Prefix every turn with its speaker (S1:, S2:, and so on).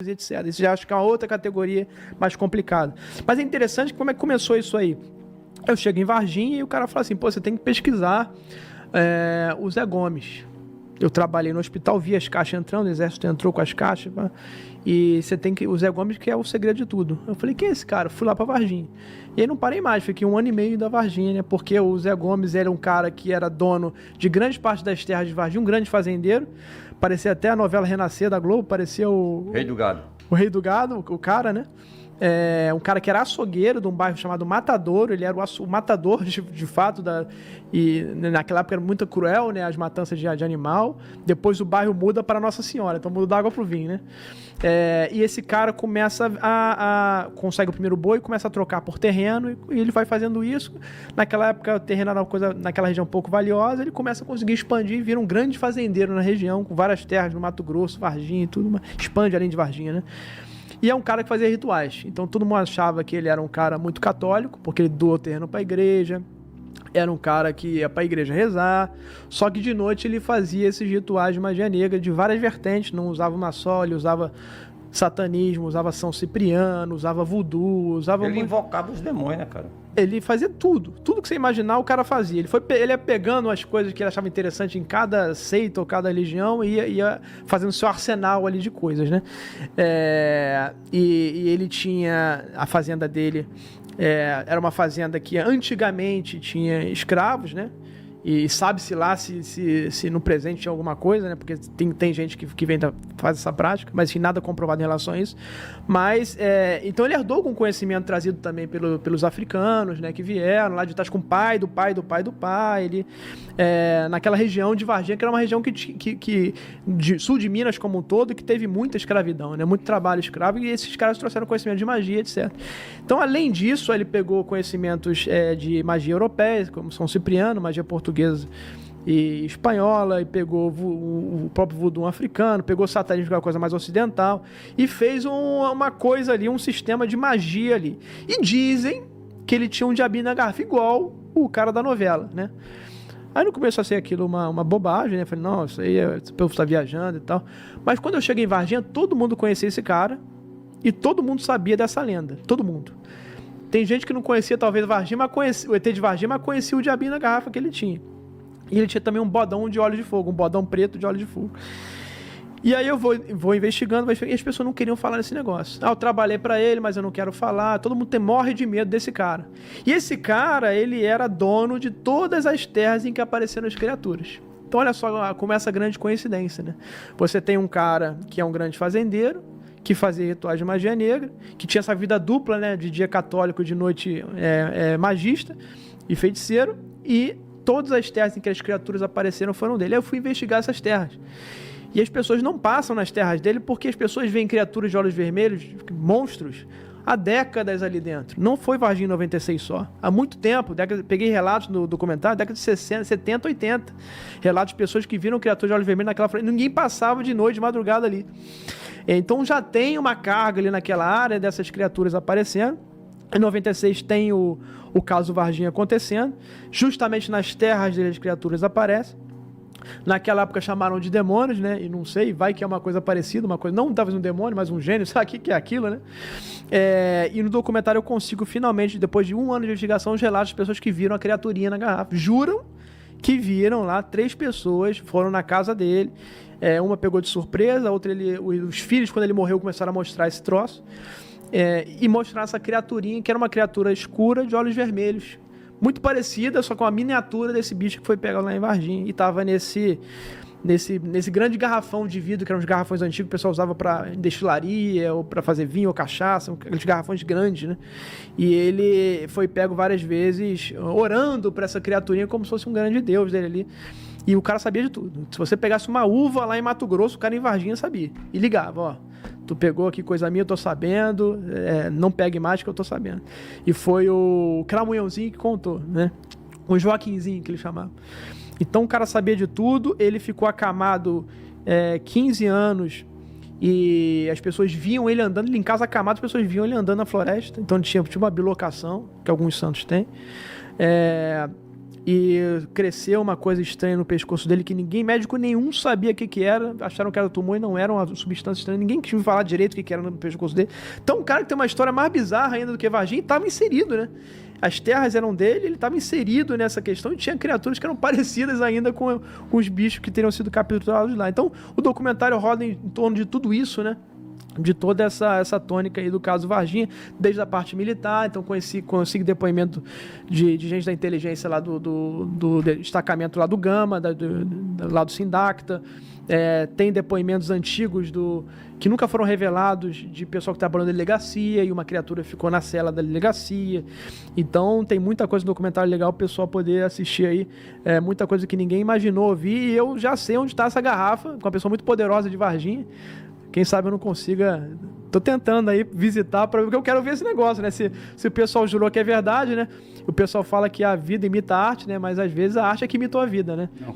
S1: etc. Isso já acho que é uma outra categoria mais complicada. Mas é interessante como é que começou isso aí. Eu chego em Varginha e o cara fala assim, pô, você tem que pesquisar o Zé Gomes. Eu trabalhei no hospital, vi as caixas entrando, o exército entrou com as caixas, e você tem que... O Zé Gomes que é o segredo de tudo. Eu falei, quem é esse cara? Eu fui lá pra Varginha. E aí não parei mais, fiquei 1 ano e meio da Varginha, né? Porque o Zé Gomes era um cara que era dono de grande parte das terras de Varginha, um grande fazendeiro. Parecia até a novela Renascer da Globo, parecia o...
S2: Rei do Gado.
S1: O Rei do Gado, o cara, né? Um cara que era açougueiro de um bairro chamado Matadouro, ele era o matador de fato, e naquela época era muito cruel, né, as matanças de animal. Depois o bairro muda para Nossa Senhora, então muda da água pro vinho, né? E esse cara começa consegue o primeiro boi, começa a trocar por terreno, e ele vai fazendo isso. Naquela época o terreno era uma coisa, naquela região um pouco valiosa, ele começa a conseguir expandir e vira um grande fazendeiro na região, com várias terras no Mato Grosso, Varginha e tudo, expande além de Varginha, né? E é um cara que fazia rituais. Então todo mundo achava que ele era um cara muito católico, porque ele doou terreno para a igreja. Era um cara que ia para a igreja rezar. Só que de noite ele fazia esses rituais de magia negra de várias vertentes. Não usava uma só, ele usava satanismo, usava São Cipriano, usava voodoo, usava...
S2: Ele invocava os demônios, né, cara?
S1: Ele fazia tudo. Tudo que você imaginar, o cara fazia. Ele ia pegando as coisas que ele achava interessante em cada seita ou cada religião e ia fazendo seu arsenal ali de coisas, né? E ele tinha... A fazenda dele era uma fazenda que antigamente tinha escravos, né? E sabe-se lá se no presente tinha alguma coisa, né? Porque tem gente que faz essa prática, mas enfim, nada comprovado em relação a isso. Mas, então ele herdou com conhecimento trazido também pelos africanos, né? Que vieram lá de trás com o pai do pai do pai do pai. Ele, naquela região de Varginha, que era uma região de sul de Minas como um todo, que teve muita escravidão, né? Muito trabalho escravo, e esses caras trouxeram conhecimento de magia, etc. Então, além disso, ele pegou conhecimentos de magia europeia, como São Cipriano, magia portuguesa e espanhola, e pegou o próprio voodoo africano, pegou satanismo, que é uma coisa mais ocidental, e fez uma coisa ali, um sistema de magia ali. E dizem que ele tinha um diabinho na garrafa, igual o cara da novela, né? Aí não começou a ser aquilo uma bobagem, né? Falei, não, isso aí, esse povo está viajando e tal. Mas quando eu cheguei em Varginha, todo mundo conhecia esse cara, e todo mundo sabia dessa lenda, todo mundo. Tem gente que não conhecia talvez Varginha, o ET de Varginha, mas conhecia o diabinho na garrafa que ele tinha. E ele tinha também um bodão de óleo de fogo, um bodão preto de óleo de fogo. E aí eu vou investigando, e as pessoas não queriam falar nesse negócio. Eu trabalhei pra ele, mas eu não quero falar. Todo mundo morre de medo desse cara. E esse cara, ele era dono de todas as terras em que apareceram as criaturas. Então olha só como essa grande coincidência, né? Você tem um cara que é um grande fazendeiro, que fazia rituais de magia negra, que tinha essa vida dupla, né, de dia católico, de noite magista e feiticeiro, e todas as terras em que as criaturas apareceram foram dele. Aí eu fui investigar essas terras. E as pessoas não passam nas terras dele porque as pessoas veem criaturas de olhos vermelhos, monstros, há décadas ali dentro. Não foi Varginha em 96 só. Há muito tempo, peguei relatos no documentário, década de 60, 70, 80. Relatos de pessoas que viram criaturas de olhos vermelhos naquela floresta. Ninguém passava de noite, de madrugada ali. Então já tem uma carga ali naquela área dessas criaturas aparecendo. Em 96 tem o caso Varginha acontecendo. Justamente nas terras dele as criaturas aparecem. Naquela época chamaram de demônios, né? E não sei, vai que é uma coisa parecida, uma coisa, não talvez um demônio, mas um gênio, sabe o que é aquilo, né? E no documentário eu consigo finalmente, depois de 1 ano de investigação, os relatos de pessoas que viram a criaturinha na garrafa. Juram que viram lá, 3 pessoas foram na casa dele. Uma pegou de surpresa, a outra os filhos, quando ele morreu, começaram a mostrar esse troço. E mostrar essa criaturinha, que era uma criatura escura de olhos vermelhos. Muito parecida, só com a miniatura desse bicho que foi pegado lá em Varginha. E tava nesse grande garrafão de vidro, que eram os garrafões antigos que o pessoal usava para destilaria, ou para fazer vinho ou cachaça, aqueles garrafões grandes, né? E ele foi pego várias vezes orando para essa criaturinha como se fosse um grande deus dele ali. E o cara sabia de tudo. Se você pegasse uma uva lá em Mato Grosso, o cara em Varginha sabia. E ligava, ó, tu pegou aqui coisa minha, eu tô sabendo, não pegue mais que eu tô sabendo. E foi o Cramunhãozinho que contou, né? O Joaquinzinho, que ele chamava. Então o cara sabia de tudo, ele ficou acamado 15 anos e as pessoas viam ele andando, ele em casa acamado, as pessoas viam ele andando na floresta. Então tinha uma bilocação, que alguns santos têm. e cresceu uma coisa estranha no pescoço dele que médico nenhum sabia o que era, acharam que era tumor e não era uma substância estranha, ninguém quis falar direito o que era no pescoço dele. Então um cara que tem uma história mais bizarra ainda do que Varginha estava inserido, né? As terras eram dele, ele estava inserido nessa questão e tinha criaturas que eram parecidas ainda com os bichos que teriam sido capturados lá. Então o documentário roda em torno de tudo isso, né? De toda essa tônica aí do caso Varginha, desde a parte militar. Então consegui depoimento de gente da inteligência lá do destacamento lá do Gama, lá do Sindacta. Tem depoimentos antigos que nunca foram revelados, de pessoal que trabalhou na delegacia e uma criatura ficou na cela da delegacia. Então tem muita coisa no documentário legal o pessoal poder assistir aí, muita coisa que ninguém imaginou ouvir, e eu já sei onde está essa garrafa, com uma pessoa muito poderosa de Varginha. Quem sabe eu não consiga... Tô tentando aí visitar, porque eu quero ver esse negócio, né? Se o pessoal jurou que é verdade, né? O pessoal fala que a vida imita a arte, né? Mas às vezes a arte é que imitou a vida, né?
S2: Não,